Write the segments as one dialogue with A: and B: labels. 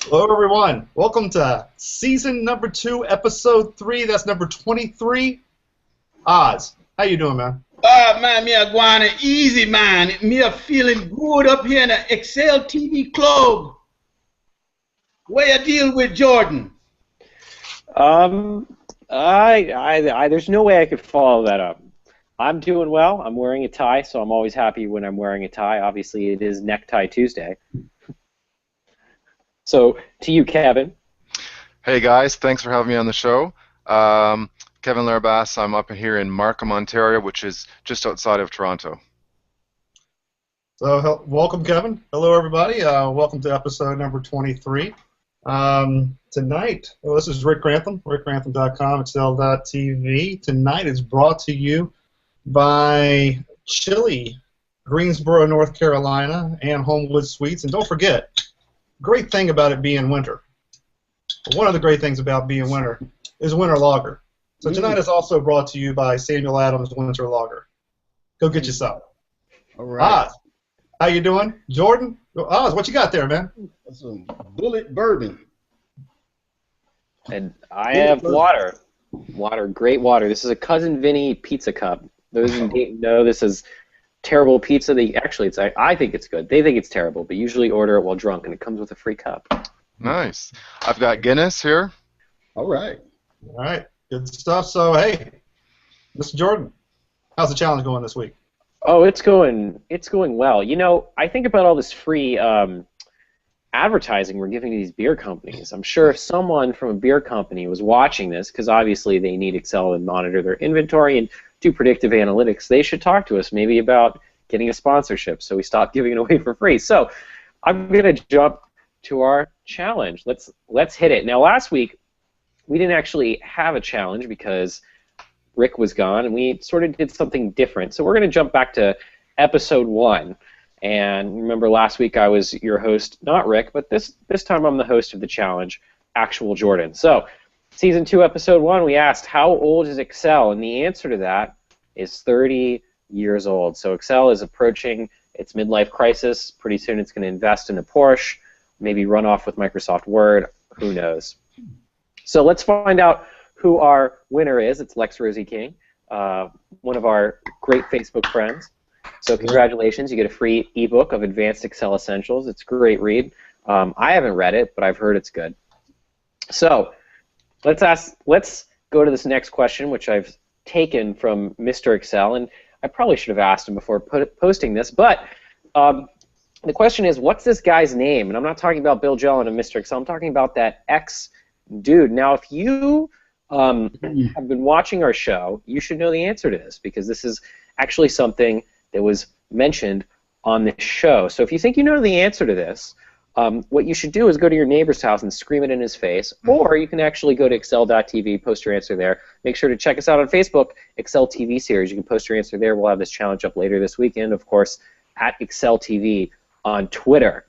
A: Hello, everyone. Welcome to season number 2, episode 3. That's number 23. Oz, how you doing, man?
B: Man, me a going easy, man. Me a feeling good up here in the Excel TV club. Where you deal with Jordan?
C: There's no way I could follow that up. I'm doing well. I'm wearing a tie, so I'm always happy when I'm wearing a tie. Obviously, it is Necktie Tuesday. So, to you, Kevin.
D: Hey guys, thanks for having me on the show. Kevin Lehrbass, I'm up here in Markham, Ontario, which is just outside of Toronto.
A: So, welcome, Kevin. Hello, everybody. Welcome to episode number 23. Tonight, this is Rick Grantham, rickgrantham.com, excel.tv. Tonight is brought to you by Chili, Greensboro, North Carolina, and Homewood Suites. And don't forget, great thing about it being winter. One of the great things about being winter is winter lager. So tonight is also brought to you by Samuel Adams Winter Lager. Go get you some.
B: All right.
A: Oz, how you doing? Jordan? Oz, what you got there, man?
B: Some bullet bourbon.
C: And I have water. Water, great water. This is a Cousin Vinny pizza cup. Those who didn't know, this is terrible pizza. I think it's good. They think it's terrible, but usually order it while drunk, and it comes with a free cup.
D: Nice. I've got Guinness here.
B: All right.
A: All right. Good stuff. So, hey, Mr. Jordan, how's the challenge going this week?
C: Oh, it's going well. You know, I think about all this free advertising we're giving to these beer companies. I'm sure if someone from a beer company was watching this, because obviously they need Excel and monitor their inventory and do predictive analytics, they should talk to us maybe about getting a sponsorship so we stop giving it away for free. So I'm going to jump to our challenge. Let's hit it. Now, last week, we didn't actually have a challenge because Rick was gone, and we sort of did something different. So we're going to jump back to episode 1. And remember, last week I was your host, not Rick, but this time I'm the host of the challenge, actual Jordan. So season 2, episode 1, we asked, how old is Excel? And the answer to that is 30 years old. So Excel is approaching its midlife crisis. Pretty soon it's going to invest in a Porsche, maybe run off with Microsoft Word. Who knows? So let's find out who our winner is. It's Lex Rosie King, one of our great Facebook friends. So congratulations, you get a free ebook of Advanced Excel Essentials. It's a great read. I haven't read it, but I've heard it's good. So let's go to this next question, which I've taken from Mr. Excel, and I probably should have asked him before posting this, but the question is, what's this guy's name? And I'm not talking about Bill Jelen and Mr. Excel. I'm talking about that X dude. Now, if you have been watching our show, you should know the answer to this, because this is actually something that was mentioned on this show. So if you think you know the answer to this, what you should do is go to your neighbor's house and scream it in his face, or you can actually go to excel.tv, post your answer there. Make sure to check us out on Facebook, Excel TV Series. You can post your answer there. We'll have this challenge up later this weekend, of course, at Excel TV on Twitter.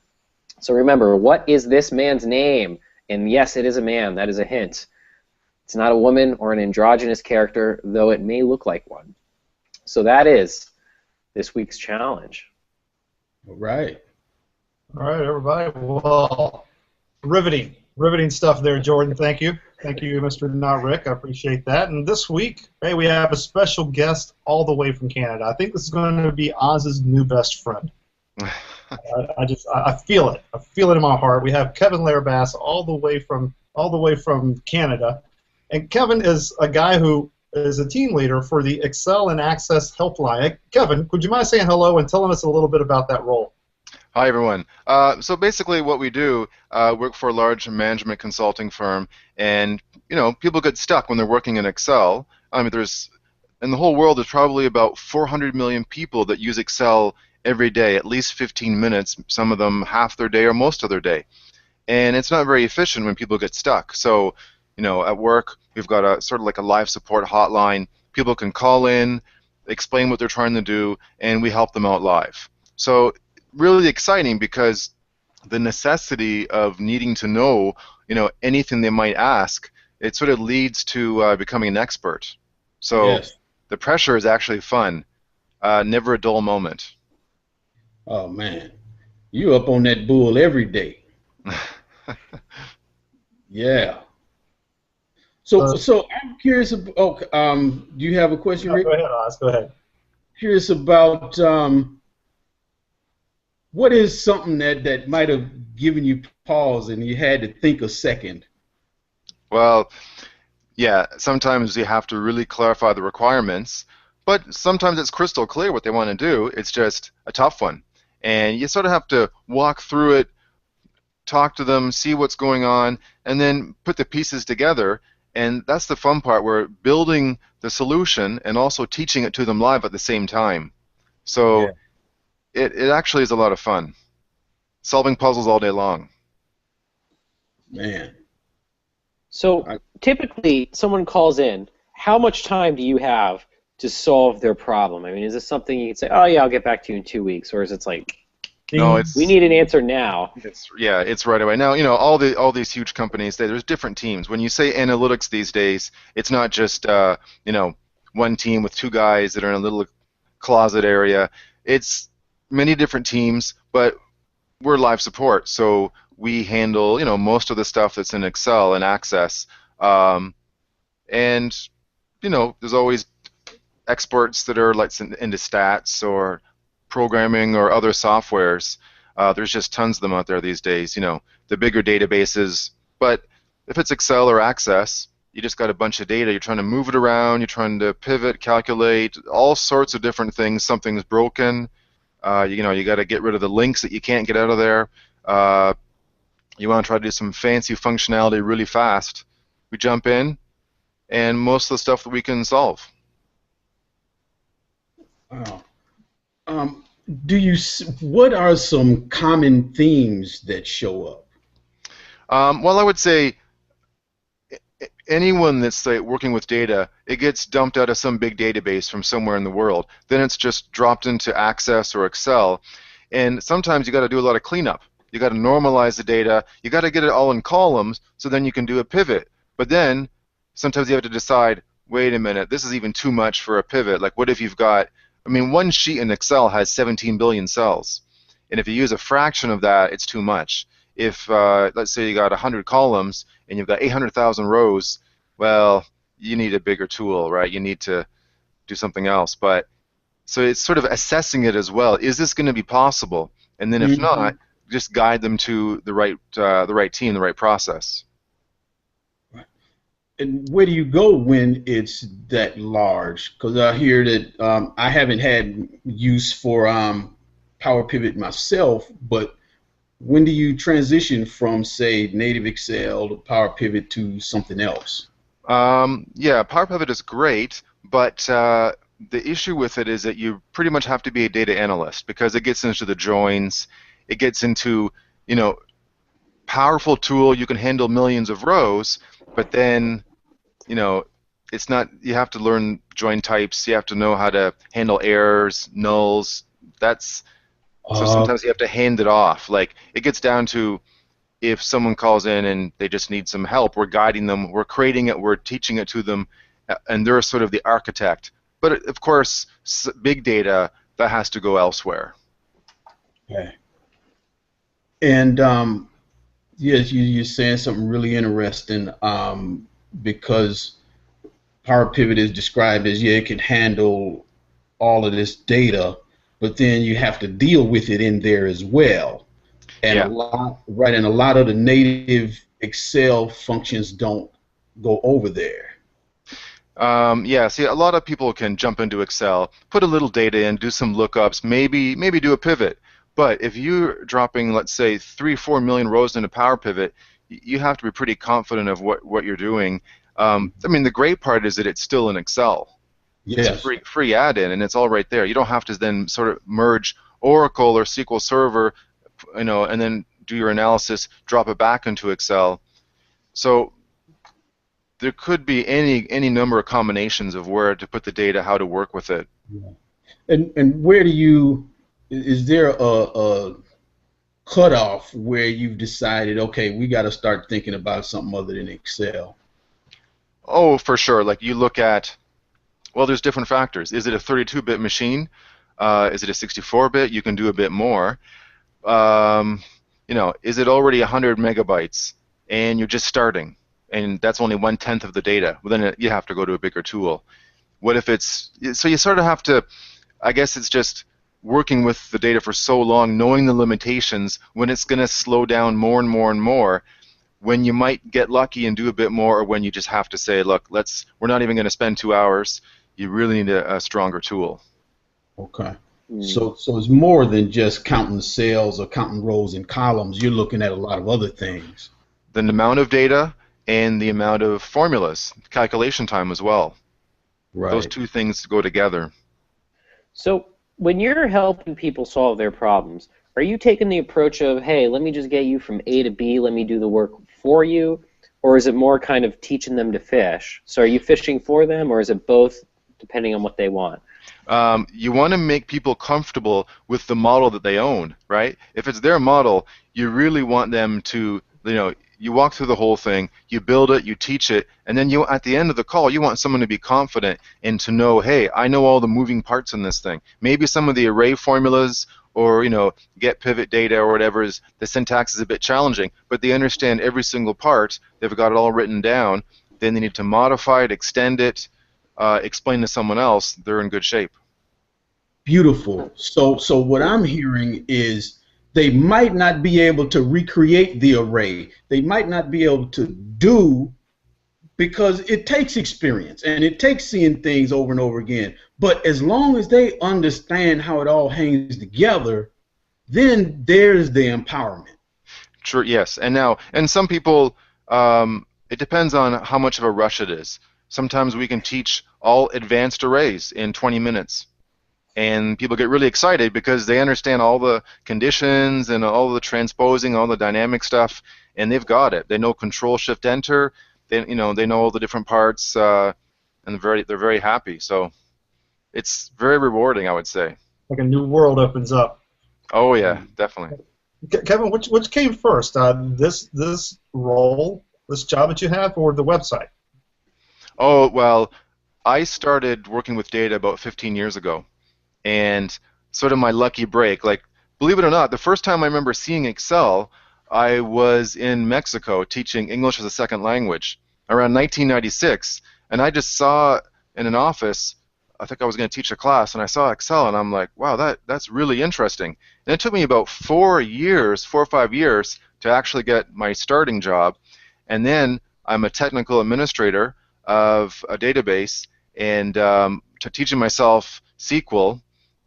C: So remember, what is this man's name? And yes, it is a man. That is a hint. It's not a woman or an androgynous character, though it may look like one. So that is this week's challenge.
B: All right.
A: All right, everybody. Well, riveting stuff there, Jordan. Thank you. Thank you, Mr. Not Rick. I appreciate that. And this week, hey, we have a special guest all the way from Canada. I think this is going to be Oz's new best friend. I feel it. I feel it in my heart. We have Kevin Lehrbass all the way from Canada, and Kevin is a guy who is a team leader for the Excel and Access Helpline. Hey, Kevin, would you mind saying hello and telling us a little bit about that role?
D: Hi, everyone. So basically what we do, work for a large management consulting firm, and people get stuck when they're working in Excel. I mean, in the whole world, there's probably about 400 million people that use Excel every day, at least 15 minutes, some of them half their day or most of their day. And it's not very efficient when people get stuck. So, at work, we've got a sort of like a live support hotline. People can call in, explain what they're trying to do, and we help them out live. So really exciting, because the necessity of needing to know, anything they might ask, it sort of leads to becoming an expert. So yes. The pressure is actually fun. Never a dull moment.
B: Oh man, you up on that bull every day. Yeah.
A: Uh,
B: So I'm curious about, do you have a question,
A: no,
B: Rick?
A: go ahead, Oz. Go ahead.
B: Curious about what is something that might have given you pause and you had to think a second?
D: Well, yeah, sometimes you have to really clarify the requirements, but sometimes it's crystal clear what they want to do. It's just a tough one. And you sort of have to walk through it, talk to them, see what's going on, and then put the pieces together. And that's the fun part. We're building the solution and also teaching it to them live at the same time.
B: Yeah,
D: So it actually is a lot of fun. Solving puzzles all day long.
B: man.
C: So
B: I,
C: typically, someone calls in. How much time do you have to solve their problem? I mean, is this something you can say, "Oh yeah, I'll get back to you in 2 weeks," or is it like,
D: No,
A: Ding.
C: we need an answer now?
D: it's right away. Now, all these huge companies, there's different teams. When you say analytics these days, it's not just one team with two guys that are in a little closet area. It's many different teams, but we're live support, so we handle most of the stuff that's in Excel and Access. And there's always experts that are like into stats or programming or other softwares. There's just tons of them out there these days. The bigger databases, but if it's Excel or Access, you just got a bunch of data. You're trying to move it around. You're trying to pivot, calculate, all sorts of different things. Something's broken. You got to get rid of the links that you can't get out of there. Uh, you want to try to do some fancy functionality really fast. We jump in, and most of the stuff that we can solve.
B: wow. Um, what are some common themes that show up?
D: Well, I would say anyone that's working with data, it gets dumped out of some big database from somewhere in the world. Then it's just dropped into Access or Excel, and sometimes you got to do a lot of cleanup. You got to normalize the data. You got to get it all in columns, so then you can do a pivot. But then sometimes you have to decide, wait a minute, this is even too much for a pivot. Like, what if you've got, I mean, one sheet in Excel has 17 billion cells, and if you use a fraction of that, it's too much. If let's say you got 100 columns and you've got 800,000 rows, well, you need a bigger tool, right? You need to do something else. But so it's sort of assessing it as well. Is this going to be possible? And then if
B: Mhm.
D: not, just guide them to the right team, the right process.
B: And where do you go when it's that large? Because I hear that I haven't had use for Power Pivot myself, but when do you transition from, say, native Excel to Power Pivot to something else?
D: Yeah, Power Pivot is great, but the issue with it is that you pretty much have to be a data analyst because it gets into the joins, it gets into, powerful tool, you can handle millions of rows, but then, you know, it's not, you have to learn join types, you have to know how to handle errors, nulls. That's, so
B: Uh,
D: sometimes you have to hand it off. Like, it gets down to if someone calls in and they just need some help, we're guiding them, we're creating it, we're teaching it to them, and they're sort of the architect. But of course, big data, that has to go elsewhere.
B: okay. And yes, you're saying something really interesting because Power Pivot is described as, yeah, it can handle all of this data, but then you have to deal with it in there as well. And
D: Yeah.
B: a lot of the native Excel functions don't go over there.
D: Yeah, see, a lot of people can jump into Excel, put a little data in, do some lookups, maybe do a pivot. But if you're dropping, let's say, 3-4 million rows into Power Pivot, you have to be pretty confident of what you're doing. I mean, the great part is that it's still in Excel. It's a
B: Yes.
D: free add-in, and it's all right there. You don't have to then sort of merge Oracle or SQL Server, and then do your analysis, drop it back into Excel. So there could be any number of combinations of where to put the data, how to work with it.
B: And where do you, is there a cutoff where you've decided, okay, we got to start thinking about something other than Excel?
D: Oh, for sure. Like you look at, well, there's different factors. Is it a 32-bit machine? Is it a 64-bit? You can do a bit more. Um, is it already 100 megabytes and you're just starting, and that's only 1/10 of the data? Well, then you have to go to a bigger tool. What if it's, so you sort of have to, I guess it's just working with the data for so long, knowing the limitations, when it's going to slow down more and more and more, when you might get lucky and do a bit more, or when you just have to say, look, we're not even going to spend 2 hours. You really need a stronger tool.
B: Okay. So it's more than just counting cells or counting rows and columns. You're looking at a lot of other things.
D: The amount of data and the amount of formulas, calculation time as well.
B: Right.
D: Those two things go together.
C: So when you're helping people solve their problems, are you taking the approach of, hey, let me just get you from A to B, let me do the work for you, or is it more kind of teaching them to fish? So are you fishing for them, or is it both, depending on what they want?
D: You want to make people comfortable with the model that they own, right? If it's their model, you really want them to, you walk through the whole thing, you build it, you teach it, and then at the end of the call, you want someone to be confident and to know, hey, I know all the moving parts in this thing. Maybe some of the array formulas or, get pivot data or whatever, the syntax is a bit challenging, but they understand every single part, they've got it all written down, then they need to modify it, extend it, explain to someone else, they're in good shape.
B: Beautiful. So what I'm hearing is they might not be able to recreate the array. They might not be able to do, because it takes experience and it takes seeing things over and over again. But as long as they understand how it all hangs together, then there's the empowerment.
D: Sure, yes. And some people, it depends on how much of a rush it is. Sometimes we can teach all advanced arrays in 20 minutes. And people get really excited because they understand all the conditions and all the transposing, all the dynamic stuff, and they've got it. They know Control Shift Enter. They know all the different parts, and they're very happy. So it's very rewarding, I would say.
A: Like a new world opens up.
D: Oh yeah, definitely.
A: Kevin, which came first? This role, this job that you have, or the website?
D: Oh well, I started working with data about 15 years ago. And sort of my lucky break, like, believe it or not, the first time I remember seeing Excel, I was in Mexico teaching English as a second language around 1996, and I just saw in an office, I think I was going to teach a class, and I saw Excel, and I'm like, wow, that's really interesting. And it took me about 4 or 5 years to actually get my starting job, and then I'm a technical administrator of a database, and to teaching myself SQL,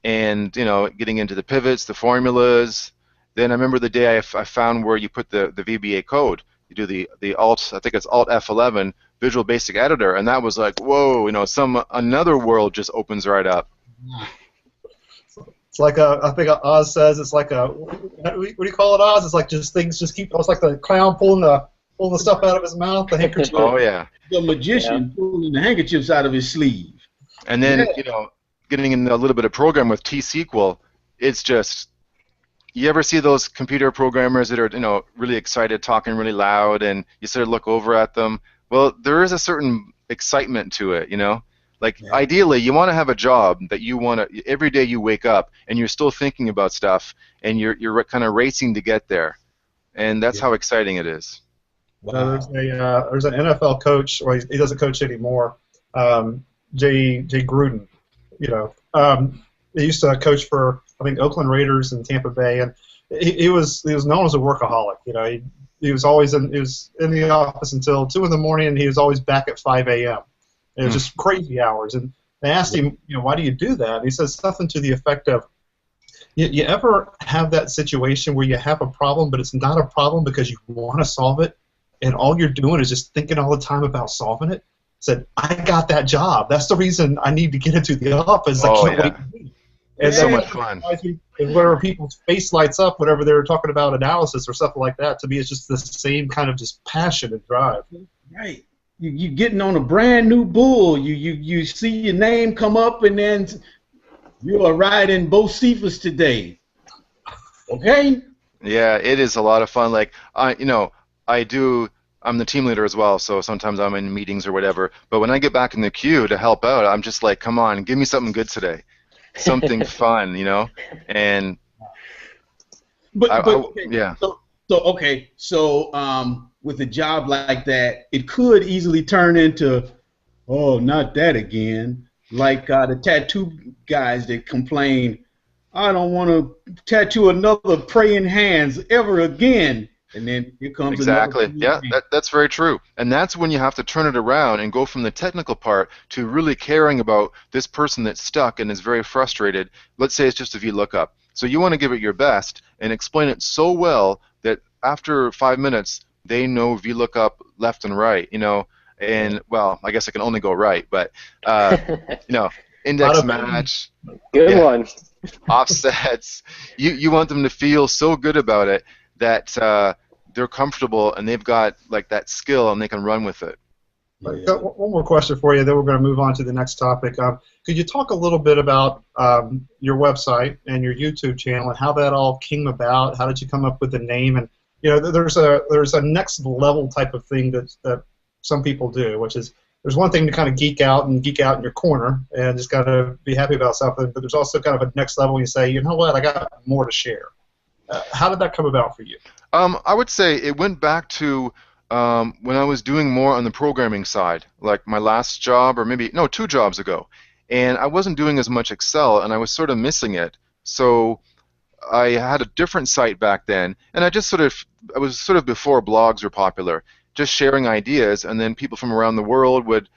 D: and getting into the pivots, the formulas. Then I remember the day I found where you put the VBA code. You do the Alt, I think it's Alt F11, Visual Basic Editor, and that was like, whoa, another world just opens right up.
A: It's like I think Oz says it's like what do you call it, Oz? It's like just things just keep. It's like the clown pulling the stuff out of his mouth, the handkerchief.
D: Oh yeah.
B: The magician pulling the handkerchiefs out of his sleeve.
D: And then getting in a little bit of program with T-SQL, it's just, you ever see those computer programmers that are really excited, talking really loud, and you sort of look over at them? Well, there is a certain excitement to it, Ideally, you want to have a job that you want to, every day you wake up and you're still thinking about stuff, and you're kind of racing to get there, and that's how exciting it is.
A: Wow. There's an NFL coach, well, he doesn't coach anymore, Jay Gruden. He used to coach for, I think, Oakland Raiders and Tampa Bay, and he was known as a workaholic. He was always in the office until 2 in the morning, and he was always back at 5 a.m. It was just crazy hours. And they asked him, why do you do that? And he says something to the effect of, you ever have that situation where you have a problem, but it's not a problem because you want to solve it, and all you're doing is just thinking all the time about solving it? Said, I got that job. That's the reason I need to get into the office. I can't wait to leave. And
D: so much fun.
A: And whenever people's face lights up, whenever they're talking about analysis or something like that, to me it's just the same kind of just passion and drive.
B: Right. You getting on a brand new bull. You see your name come up, and then you are riding Bocephus today. Okay.
D: Yeah, it is a lot of fun. Like I'm the team leader as well, so sometimes I'm in meetings or whatever. But when I get back in the queue to help out, I'm just like, come on, give me something good today, something fun, And
B: okay,
D: yeah.
B: So okay, so with a job like that, it could easily turn into, oh, not that again. Like the tattoo guys that complain, I don't want to tattoo another praying hands ever again. And then here comes another
D: Exactly.
B: praying
D: Yeah,
B: hand.
D: that's very true. And that's when you have to turn it around and go from the technical part to really caring about this person that's stuck and is very frustrated. Let's say it's just a VLOOKUP. So you want to give it your best and explain it so well that after 5 minutes, they know VLOOKUP left and right, and well, I guess it can only go right, but you know, index match,
C: Good
D: yeah,
C: one.
D: offsets. You want them to feel so good about it that they're comfortable and they've got like that skill and they can run with it.
A: Right. Got one more question for you, then we're going to move on to the next topic. Could you talk a little bit about your website and your YouTube channel and how that all came about? How did you come up with the name? And there's a next level type of thing that some people do, which is there's one thing to kind of geek out in your corner and just got to be happy about something, but there's also kind of a next level when you say, you know what, I got more to share. How did that come about for you?
D: I would say it went back to when I was doing more on the programming side, like my last job, or maybe, no, 2 jobs ago. And I wasn't doing as much Excel, and I was sort of missing it. So I had a different site back then, and I was sort of before blogs were popular, just sharing ideas, and then people from around the world would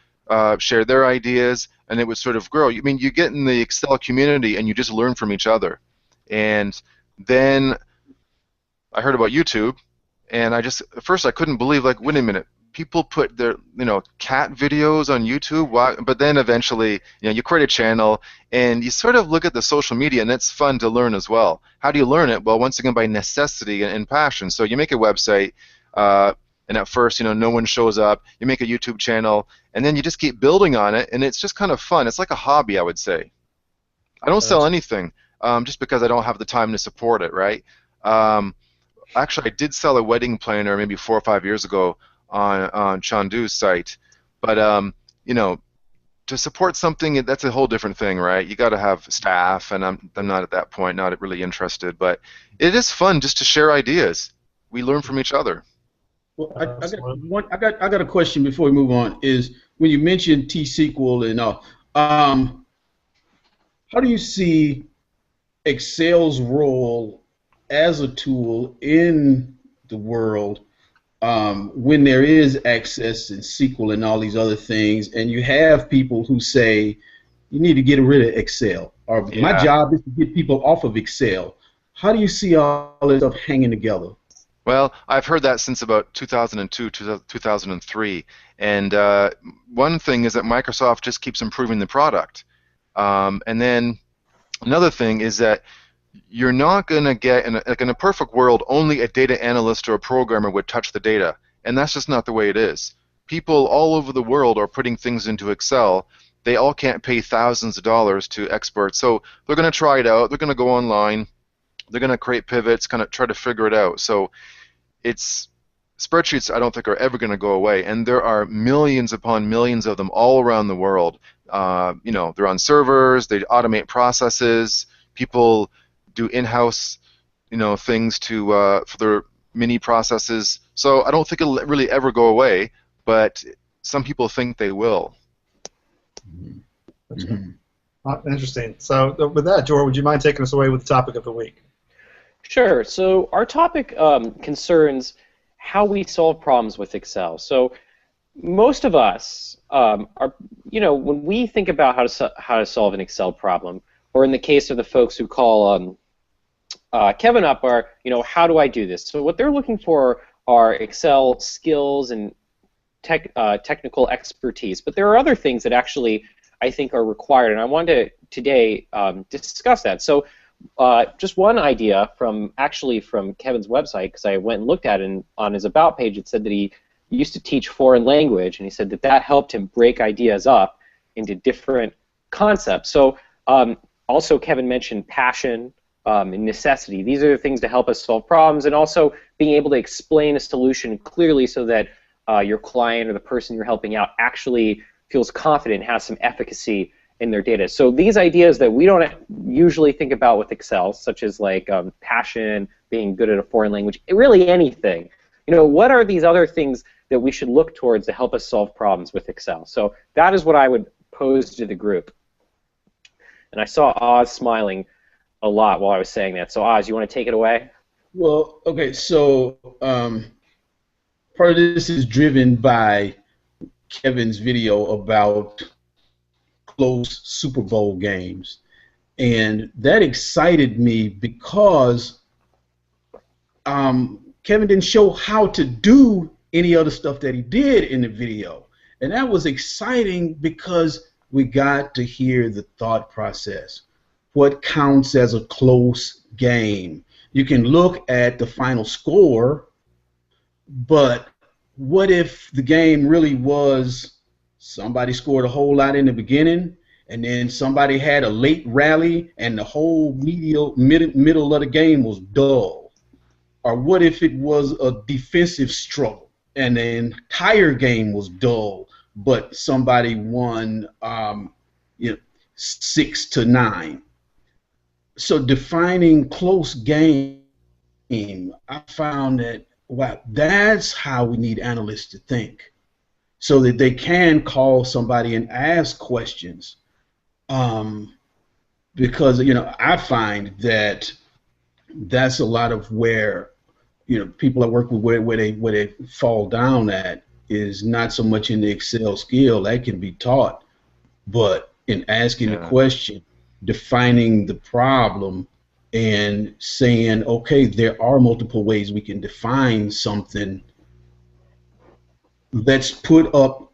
D: share their ideas, and it would sort of grow. I mean, you get in the Excel community, and you just learn from each other. And then I heard about YouTube, and at first I couldn't believe, like, wait a minute, people put their, cat videos on YouTube? Why? But then eventually, you create a channel, and you sort of look at the social media, and it's fun to learn as well. How do you learn it? Well, once again, by necessity and passion. So you make a website, and at first, no one shows up. You make a YouTube channel, and then you just keep building on it, and it's just kind of fun. It's like a hobby, I would say. I don't sell anything, just because I don't have the time to support it, right? Actually, I did sell a wedding planner maybe 4 or 5 years ago on Chandu's site, but to support something, that's a whole different thing, right? You got to have staff, and I'm not at that point, not really interested. But it is fun just to share ideas. We learn from each other.
B: Well, I got a question before we move on. Is when you mentioned T-SQL and all, how do you see Excel's role as a tool in the world when there is access and SQL and all these other things, and you have people who say you need to get rid of Excel, or my job is to get people off of Excel. How do you see all this stuff hanging together?
D: Well, I've heard that since about 2002, 2003, and one thing is that Microsoft just keeps improving the product, and then another thing is that you're not going to get, in a perfect world, only a data analyst or a programmer would touch the data, and that's just not the way it is. People all over the world are putting things into Excel. They all can't pay thousands of dollars to experts, so they're going to try it out. They're going to go online. They're going to create pivots, kind of try to figure it out. So spreadsheets, I don't think, are ever going to go away, and there are millions upon millions of them all around the world. They're on servers. They automate processes. People do in-house, things for their mini processes. So I don't think it'll really ever go away, but some people think they will.
A: Interesting. So with that, George, would you mind taking us away with the topic of the week?
C: Sure. So our topic concerns how we solve problems with Excel. So most of us when we think about how to solve an Excel problem, or in the case of the folks who call Kevin up, are, how do I do this? So what they're looking for are Excel skills and technical expertise. But there are other things that actually I think are required, and I wanted to today discuss that. So just one idea from Kevin's website, because I went and looked at it, and on his About page it said that he used to teach foreign language, and he said that helped him break ideas up into different concepts. So also Kevin mentioned passion and necessity. These are the things to help us solve problems, and also being able to explain a solution clearly so that your client or the person you're helping out actually feels confident, has some efficacy in their data. So these ideas that we don't usually think about with Excel, such as like passion, being good at a foreign language, really anything. You know, what are these other things that we should look towards to help us solve problems with Excel? So that is what I would pose to the group. And I saw Oz smiling a lot while I was saying that. So Oz, you want to take it away?
B: Well, okay, so part of this is driven by Kevin's video about close Super Bowl games. And that excited me because Kevin didn't show how to do any other stuff that he did in the video. And that was exciting because we got to hear the thought process. What counts as a close game? You can look at the final score, but what if the game really was somebody scored a whole lot in the beginning and then somebody had a late rally and the whole middle of the game was dull? Or what if it was a defensive struggle and the entire game was dull, but somebody won 6-9? So defining close game, I found that, wow, that's how we need analysts to think, so that they can call somebody and ask questions. Because I find that that's a lot of where people I work with where they fall down at is not so much in the Excel skill that can be taught, but in asking the question, defining the problem, and saying, okay, there are multiple ways we can define something. Let's put up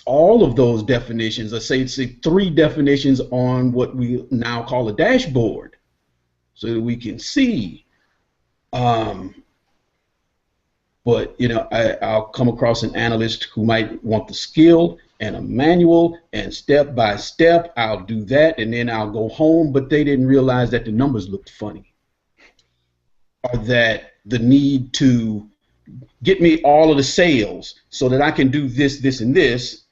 B: all of those definitions. Let's say 3 definitions on what we now call a dashboard, so that we can see. But I'll come across an analyst who might want the skill and a manual and step by step. I'll do that, and then I'll go home, but they didn't realize that the numbers looked funny, or that the need to get me all of the sales so that I can do this, this, and this.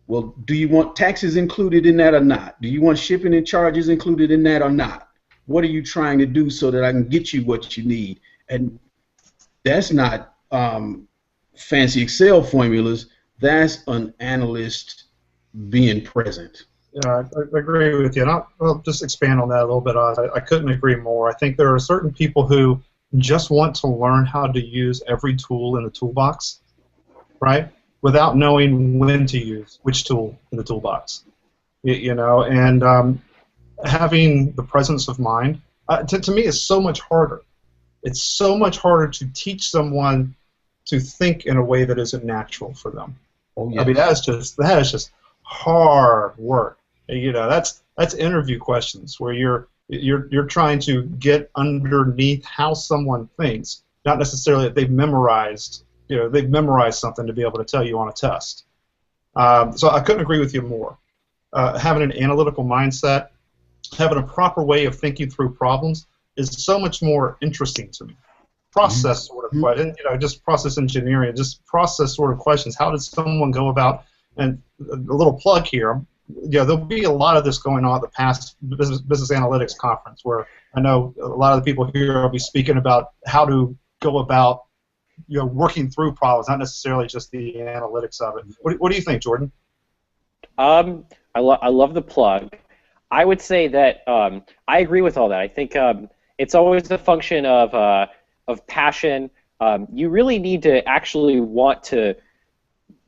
B: Well, do you want taxes included in that or not? Do you want shipping and charges included in that or not? What are you trying to do so that I can get you what you need? And that's not fancy Excel formulas. That's an analyst being present.
A: Yeah, I agree with you. And I'll just expand on that a little bit. I couldn't agree more. I think there are certain people who just want to learn how to use every tool in the toolbox, right, without knowing when to use which tool in the toolbox. And having the presence of mind, to me, is so much harder. It's so much harder to teach someone to think in a way that isn't natural for them.
B: Oh, yes.
A: I mean, that is just hard work. That's interview questions where you're trying to get underneath how someone thinks, not necessarily that they've memorized something to be able to tell you on a test. So I couldn't agree with you more. Having an analytical mindset, having a proper way of thinking through problems is so much more interesting to me. Process sort of question, just process engineering, just process sort of questions. How did someone go about? And a little plug here. There'll be a lot of this going on at the past business analytics conference, where I know a lot of the people here will be speaking about how to go about working through problems, not necessarily just the analytics of it. What do you think, Jordan?
C: I love the plug. I would say that I agree with all that. I think it's always a function of passion. You really need to actually want to,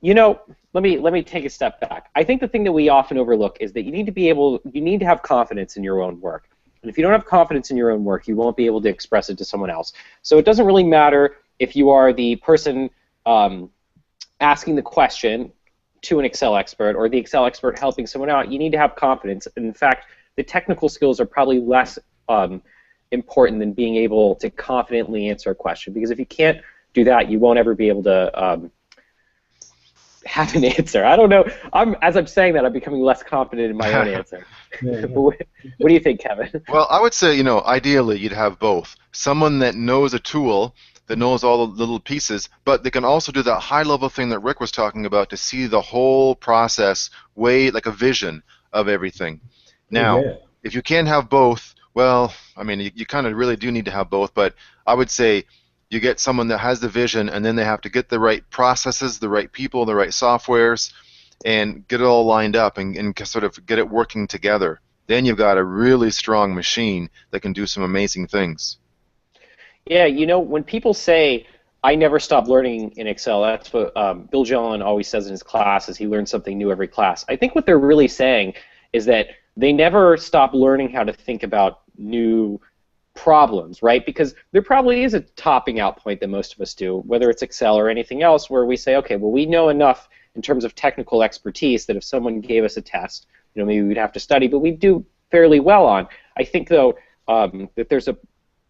C: let me take a step back. I think the thing that we often overlook is that you need to have confidence in your own work. And if you don't have confidence in your own work, you won't be able to express it to someone else. So it doesn't really matter if you are the person asking the question to an Excel expert or the Excel expert helping someone out. You need to have confidence. And in fact, the technical skills are probably less important than being able to confidently answer a question, because if you can't do that, you won't ever be able to have an answer. I don't know. As I'm saying that, I'm becoming less confident in my own answer. What do you think, Kevin?
D: Well, I would say, ideally you'd have both. Someone that knows a tool, that knows all the little pieces, but they can also do that high-level thing that Rick was talking about, to see the whole process, like a vision of everything. Now, if you can't have both, Well, I mean, you kind of really do need to have both, but I would say you get someone that has the vision, and then they have to get the right processes, the right people, the right softwares, and get it all lined up and sort of get it working together. Then you've got a really strong machine that can do some amazing things.
C: Yeah, you know, when people say, I never stop learning in Excel, that's what Bill Jelen always says in his classes. He learns something new every class. I think what they're really saying is that they never stop learning how to think about new problems, right? Because there probably is a topping out point that most of us do, whether it's Excel or anything else, where we say, okay, well, we know enough in terms of technical expertise that if someone gave us a test, you know, maybe we'd have to study, but we do fairly well on. I think, though, that there's a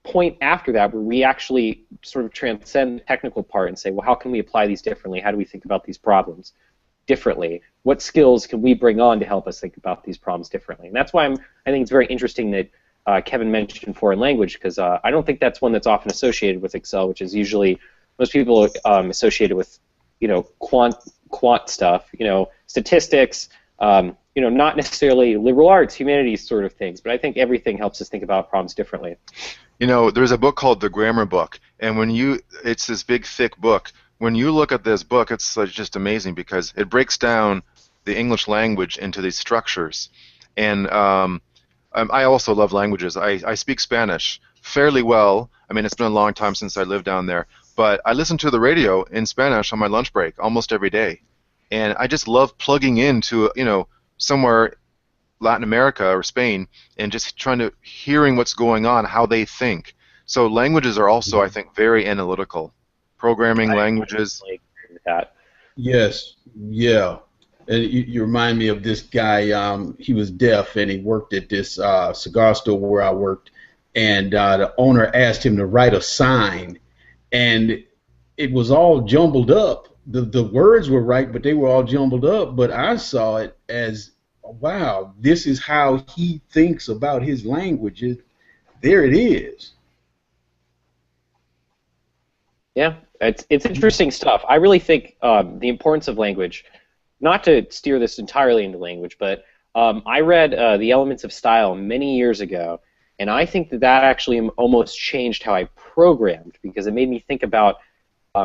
C: point after that where we actually sort of transcend the technical part and say, well, how can we apply these differently? How do we think about these problems differently? What skills can we bring on to help us think about these problems differently? And that's why I think it's very interesting that Kevin mentioned foreign language, because I don't think that's one that's often associated with Excel, which is usually most people associated with, you know, quant stuff, you know, statistics, you know, not necessarily liberal arts, humanities sort of things. But I think everything helps us think about problems differently.
D: You know, there's a book called The Grammar Book, and it's this big, thick book. When you look at this book, it's just amazing because it breaks down the English language into these structures. And I also love languages. I speak Spanish fairly well. I mean, it's been a long time since I lived down there, but I listen to the radio in Spanish on my lunch break almost every day. And I just love plugging into, you know, somewhere Latin America or Spain and just hearing what's going on, how they think. So languages are also, I think, very analytical. Programming languages.
C: I agree with that.
B: Yes, yeah. And you remind me of this guy. He was deaf, and he worked at this cigar store where I worked. And the owner asked him to write a sign, and it was all jumbled up. The words were right, but they were all jumbled up. But I saw it as, wow, this is how he thinks about his language. There it is.
C: Yeah, it's interesting stuff. I really think the importance of language, not to steer this entirely into language, but I read The Elements of Style many years ago, and I think that actually almost changed how I programmed, because it made me think about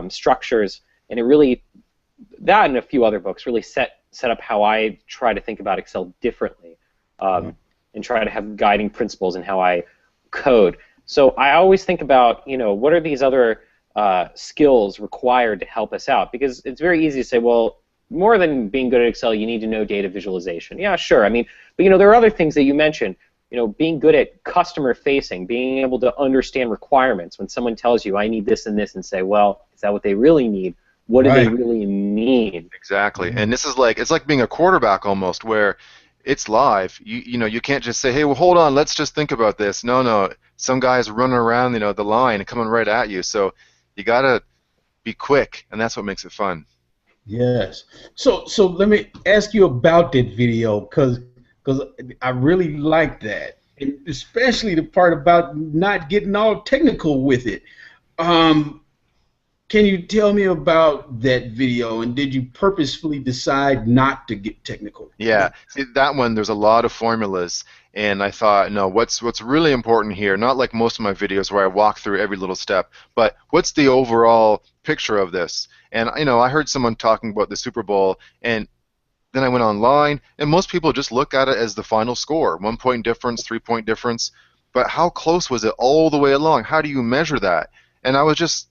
C: structures, and it really, that and a few other books really set up how I try to think about Excel differently, and try to have guiding principles in how I code. So I always think about, you know, what are these other skills required to help us out? Because it's very easy to say, well, more than being good at Excel, you need to know data visualization. Yeah, sure. I mean, but you know, there are other things that you mentioned. You know, being good at customer facing, being able to understand requirements. When someone tells you, I need this and this, and say, well, is that what they really need? What do they really mean?
D: Exactly. And this is like, it's like being a quarterback almost, where it's live. You know, you can't just say, hey, well, hold on, let's just think about this. No, some guy's running around, you know, the line and coming right at you. So you gotta be quick, and that's what makes it fun.
B: Yes. So let me ask you about that video, because I really like that, and especially the part about not getting all technical with it. Can you tell me about that video, and did you purposefully decide not to get technical?
D: Yeah, see, that one, there's a lot of formulas, and I thought, no, what's really important here, not like most of my videos where I walk through every little step, but what's the overall picture of this? And, you know, I heard someone talking about the Super Bowl, and then I went online, and most people just look at it as the final score, 1 point difference, 3 point difference, but how close was it all the way along? How do you measure that? And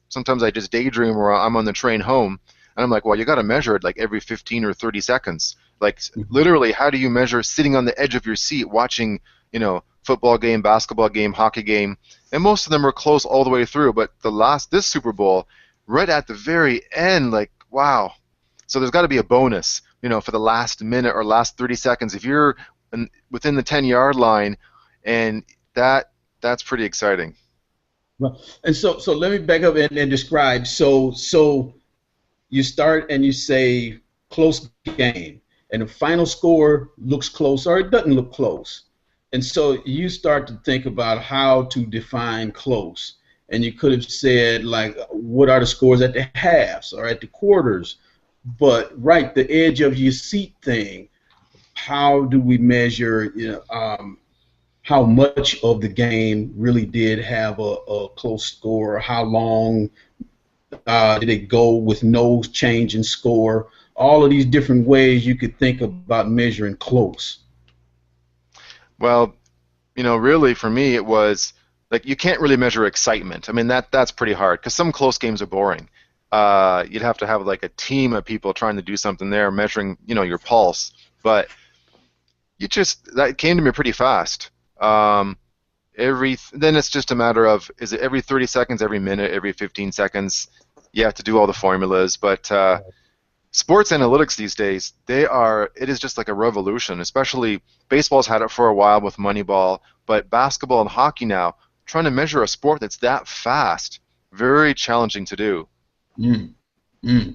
D: sometimes I just daydream where I'm on the train home, and I'm like, well, you got to measure it like every 15 or 30 seconds. Like, literally, how do you measure sitting on the edge of your seat watching, you know, football game, basketball game, hockey game? And most of them are close all the way through, but this Super Bowl, right at the very end, like, wow. So there's got to be a bonus, you know, for the last minute or last 30 seconds. If you're within the 10-yard line, and that's pretty exciting.
B: Well, and so let me back up and describe. So you start and you say close game, and the final score looks close or it doesn't look close. And so you start to think about how to define close. And you could have said, like, what are the scores at the halves or at the quarters? But right, the edge of your seat thing, how do we measure, you know, how much of the game really did have a close score, how long did it go with no change in score, all of these different ways you could think about measuring close.
D: Well, really for me it was like you can't really measure excitement. I mean that's pretty hard because some close games are boring. You'd have to have like a team of people trying to do something there, measuring your pulse. But that came to me pretty fast. Then it's just a matter of, is it every 30 seconds, every minute, every 15 seconds? You have to do all the formulas, but sports analytics these days, it is just like a revolution. Especially baseball's had it for a while with Moneyball, but basketball and hockey now, trying to measure a sport that's that fast, very challenging to do.
B: Mm. Mm.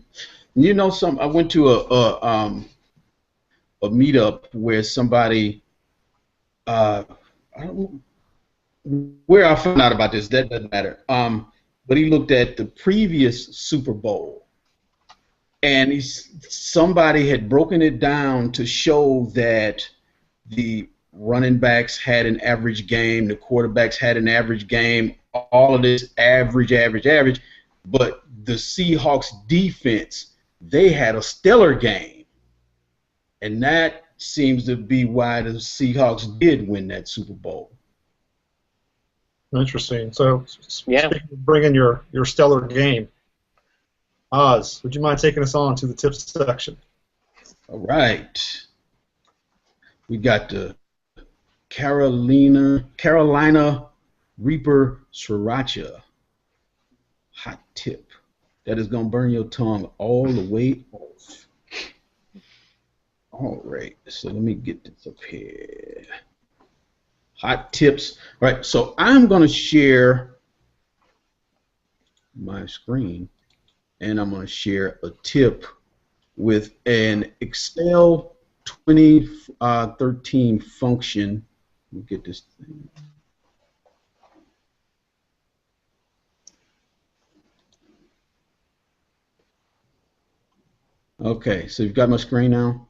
B: I went to a meetup where somebody, I don't know where I found out about this. That doesn't matter. But he looked at the previous Super Bowl, and somebody had broken it down to show that the running backs had an average game, the quarterbacks had an average game, all of this average, but the Seahawks defense, they had a stellar game, and that seems to be why the Seahawks did win that Super Bowl.
A: Interesting. So,
C: Yeah.
A: speaking of bringing your stellar game, Oz, would you mind taking us on to the tips section?
B: All right. We got the Carolina Reaper Sriracha hot tip that is going to burn your tongue all the way off. All right. So let me get this up here. Hot tips. All right, so I'm going to share my screen, and I'm going to share a tip with an Excel 2013 function. Let me get this thing. Okay, so you've got my screen now?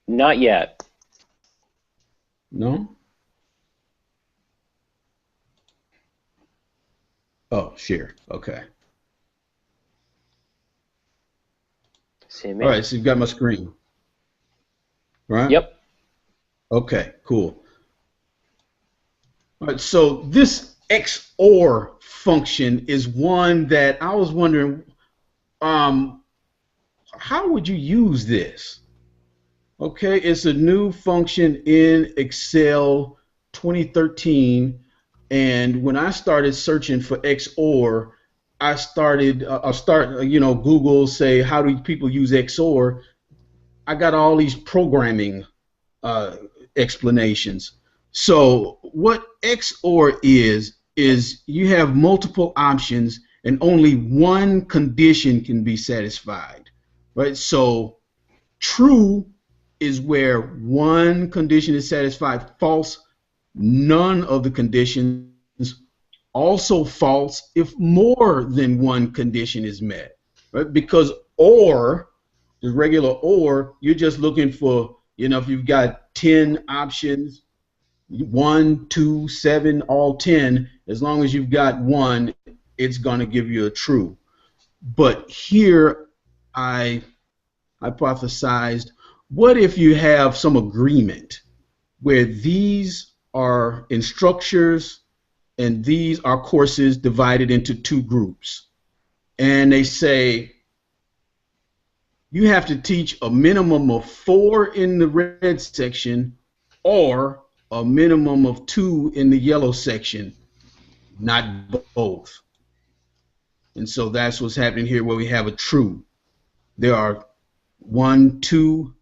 C: Not yet.
B: No? Oh, share. Okay.
C: Same
B: All right, so you've got my screen. Right?
C: Yep.
B: Okay, cool. All right, so this XOR function is one that I was wondering, how would you use this? Okay, it's a new function in Excel 2013. And when I started searching for XOR, Google say, how do people use XOR? I got all these programming explanations. So what XOR is you have multiple options and only one condition can be satisfied, right? So true is where one condition is satisfied, false, none of the conditions, also false if more than one condition is met, right? Because OR, the regular OR, you're just looking for, if you've got 10 options, 1, 2, 7, all 10, as long as you've got one, it's going to give you a true. But here I hypothesized, what if you have some agreement where these are instructors and these are courses divided into two groups, and they say you have to teach a minimum of 4 in the red section or a minimum of 2 in the yellow section, not both. And so that's what's happening here, where we have a true. There are 1, 2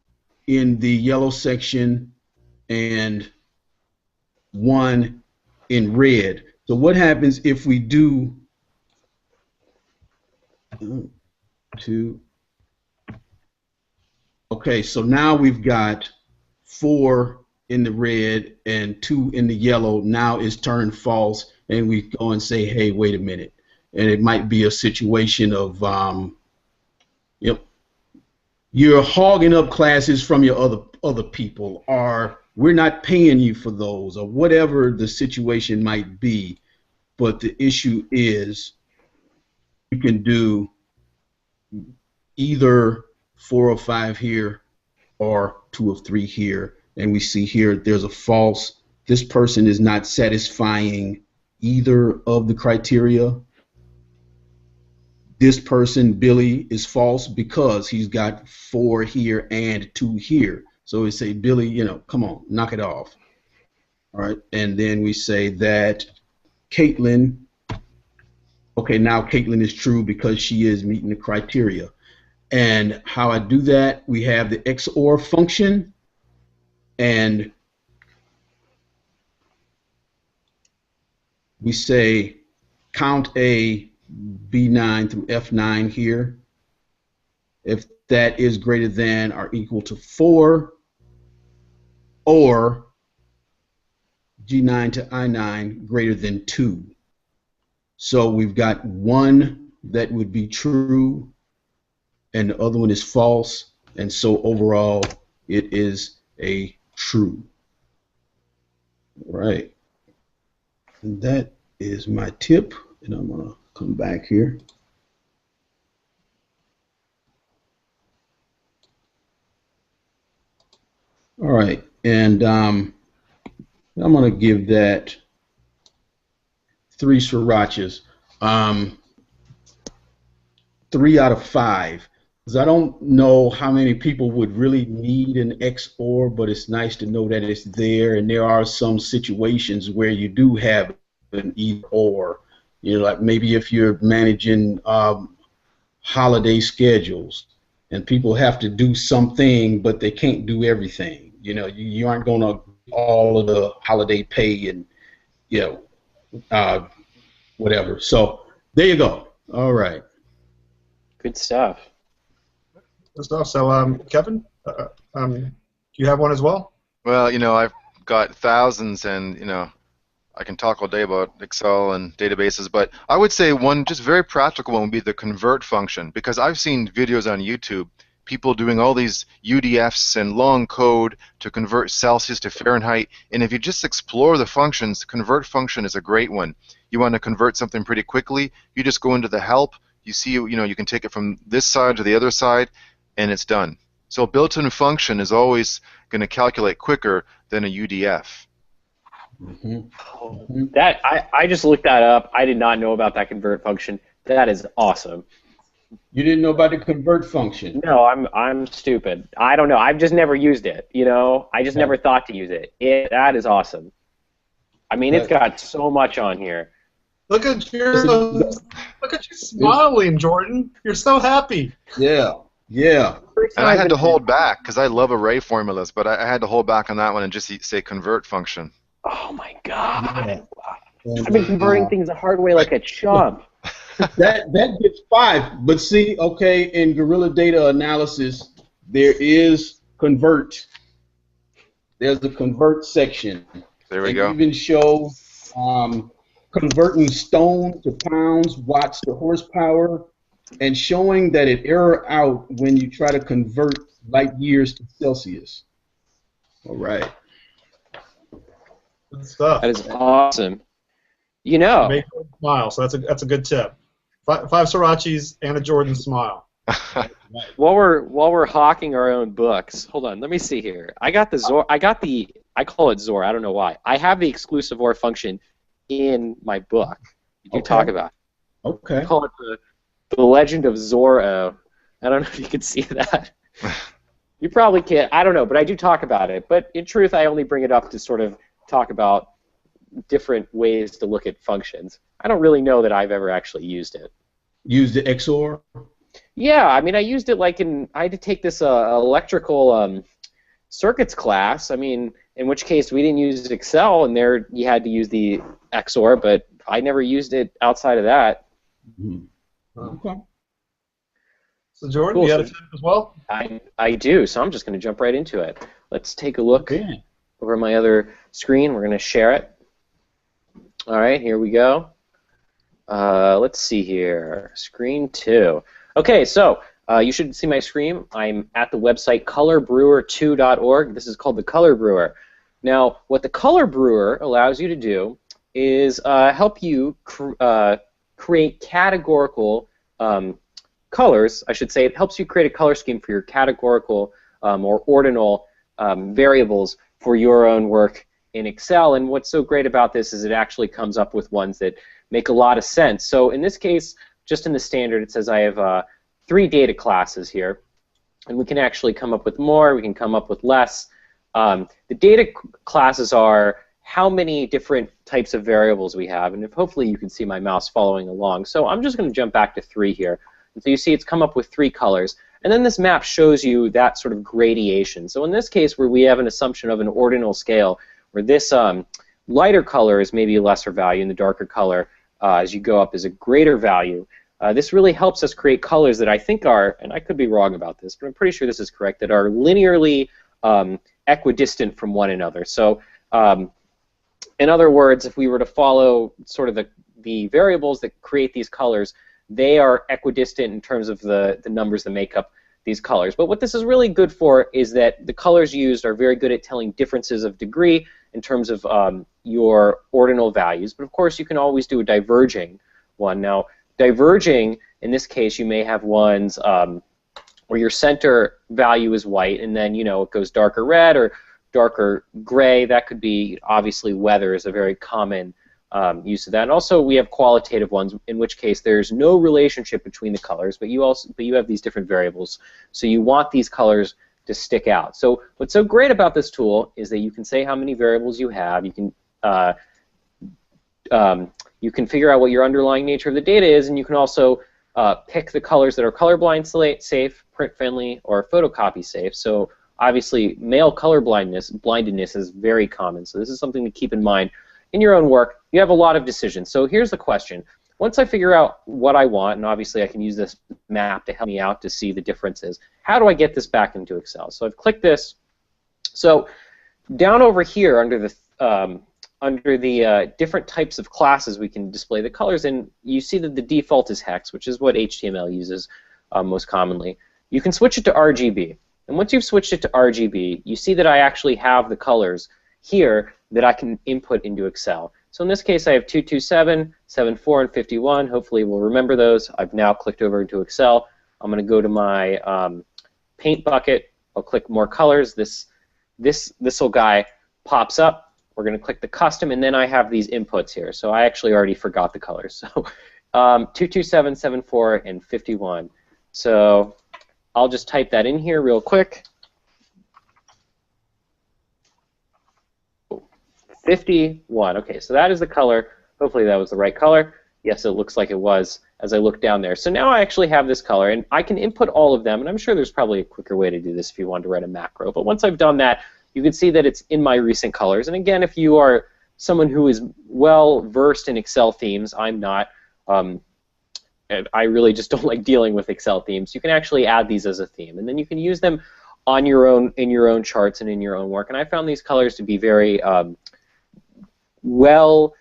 B: in the yellow section and 1 in red. So what happens if we do 2? Okay, so now we've got 4 in the red and 2 in the yellow. Now it's turned false, and we go and say, hey, wait a minute. And it might be a situation of, you're hogging up classes from your other people, or we're not paying you for those, or whatever the situation might be. But the issue is you can do either 4 or 5 here or 2 of 3 here. And we see here there's a false. This person is not satisfying either of the criteria. This person, Billy, is false because he's got 4 here and 2 here. So we say, Billy, you know, come on, knock it off. All right, and then we say that Caitlin, okay, now Caitlin is true because she is meeting the criteria. And how I do that, we have the XOR function, and we say count A B9 through F9 here. If that is greater than or equal to 4, or G9 to I9 greater than 2. So we've got one that would be true and the other one is false, and so overall it is a true. All right, and that is my tip, and I'm going to come back here. All right, and I'm going to give that 3 srirachas, 3 out of 5. Because I don't know how many people would really need an XOR, but it's nice to know that it's there, and there are some situations where you do have an either or. You know, like maybe if you're managing holiday schedules and people have to do something, but they can't do everything. You know, you aren't going to all of the holiday pay and, you know, whatever. So there you go. All right.
C: Good stuff.
A: Good stuff. So, Kevin, do you have one as well?
D: Well, you know, I've got thousands, and you know, I can talk all day about Excel and databases, but I would say one just very practical one would be the convert function, because I've seen videos on YouTube, people doing all these UDFs and long code to convert Celsius to Fahrenheit, and if you just explore the functions, the convert function is a great one. You want to convert something pretty quickly, you just go into the help, you see, you know, you can take it from this side to the other side, and it's done. So a built-in function is always going to calculate quicker than a UDF.
B: Mm-hmm.
C: That I just looked that up. I did not know about that convert function. That is awesome.
B: You didn't know about the convert function?
C: No, I'm stupid. I don't know. I've just never used it. You know, I just never thought to use it. That is awesome. I mean, it's got so much on here.
A: Look at you smiling, Jordan. You're so happy.
B: Yeah. Yeah.
D: And I had to hold back because I love array formulas, but I had to hold back on that one and just say convert function.
C: Oh my God!
B: Yeah.
C: I've been converting things the hard way like a chump.
B: That gets 5. But see, okay, in Guerrilla Data Analysis, there is convert. There's the convert section.
D: There we go.
B: Even show converting stone to pounds, watts to horsepower, and showing that it error out when you try to convert light years to Celsius. All right.
A: Good stuff.
C: That is awesome. You know.
A: Make Jordan smile. So that's a good tip. 5 srirachis and a Jordan smile.
C: While we're hawking our own books, hold on. Let me see here. I got the Zor. I call it Zor. I don't know why. I have the exclusive OR function in my book. You talk about.
B: Okay.
C: I call it the Legend of Zorro. I don't know if you can see that. You probably can't. I don't know, but I do talk about it. But in truth, I only bring it up to sort of talk about different ways to look at functions. I don't really know that I've ever actually used it.
B: Use the XOR?
C: Yeah, I mean, I used it like I had to take this electrical circuits class. I mean, in which case we didn't use Excel, and there you had to use the XOR, but I never used it outside of that.
B: Mm-hmm. Okay.
A: So Jordan,
C: Cool.
A: you had a tip as well?
C: I do, so I'm just going to jump right into it. Let's take a look over my other screen. We're going to share it. All right, here we go. Let's see here. Screen 2. Okay, so you should see my screen. I'm at the website colorbrewer2.org. This is called the Color Brewer. Now, what the color brewer allows you to do is help you create categorical colors. I should say it helps you create a color scheme for your categorical or ordinal variables for your own work in Excel. And what's so great about this is it actually comes up with ones that make a lot of sense. So in this case, just in the standard, it says I have 3 data classes here. And we can actually come up with more, we can come up with less. The data classes are how many different types of variables we have, and if hopefully you can see my mouse following along. So I'm just going to jump back to 3 here. And so you see it's come up with 3 colors. And then this map shows you that sort of gradation. So in this case, where we have an assumption of an ordinal scale, where this lighter color is maybe a lesser value and the darker color as you go up is a greater value, this really helps us create colors that I think are, and I could be wrong about this, but I'm pretty sure this is correct, that are linearly equidistant from one another. So in other words, if we were to follow sort of the variables that create these colors, they are equidistant in terms of the numbers that make up these colors. But what this is really good for is that the colors used are very good at telling differences of degree in terms of your ordinal values. But of course, you can always do a diverging one. Now, diverging, in this case, you may have ones where your center value is white, and then it goes darker red or darker gray. That could be, obviously, weather is a very common use of that. And also, we have qualitative ones, in which case there's no relationship between the colors, but you have these different variables. So you want these colors to stick out. So what's so great about this tool is that you can say how many variables you have. You can figure out what your underlying nature of the data is, and you can also pick the colors that are colorblind safe, print-friendly, or photocopy safe. So obviously, male color blindness is very common. So this is something to keep in mind in your own work. You have a lot of decisions. So here's the question. Once I figure out what I want, and obviously I can use this map to help me out to see the differences, how do I get this back into Excel? So I've clicked this. So down over here under the different types of classes we can display the colors, and you see that the default is hex, which is what HTML uses most commonly. You can switch it to RGB. And once you've switched it to RGB, you see that I actually have the colors here that I can input into Excel. So in this case, I have 227, 74, and 51. Hopefully we'll remember those. I've now clicked over into Excel. I'm going to go to my paint bucket. I'll click more colors. This little guy pops up. We're going to click the custom, and then I have these inputs here. So I actually already forgot the colors. So 227, 74, and 51. So I'll just type that in here real quick. 51. Okay, so that is the color. Hopefully that was the right color. Yes, it looks like it was as I look down there. So now I actually have this color, and I can input all of them, and I'm sure there's probably a quicker way to do this if you wanted to write a macro. But once I've done that, you can see that it's in my recent colors. And again, if you are someone who is well versed in Excel themes, I'm not. I really just don't like dealing with Excel themes. You can actually add these as a theme, and then you can use them on your own in your own charts and in your own work. And I found these colors to be very well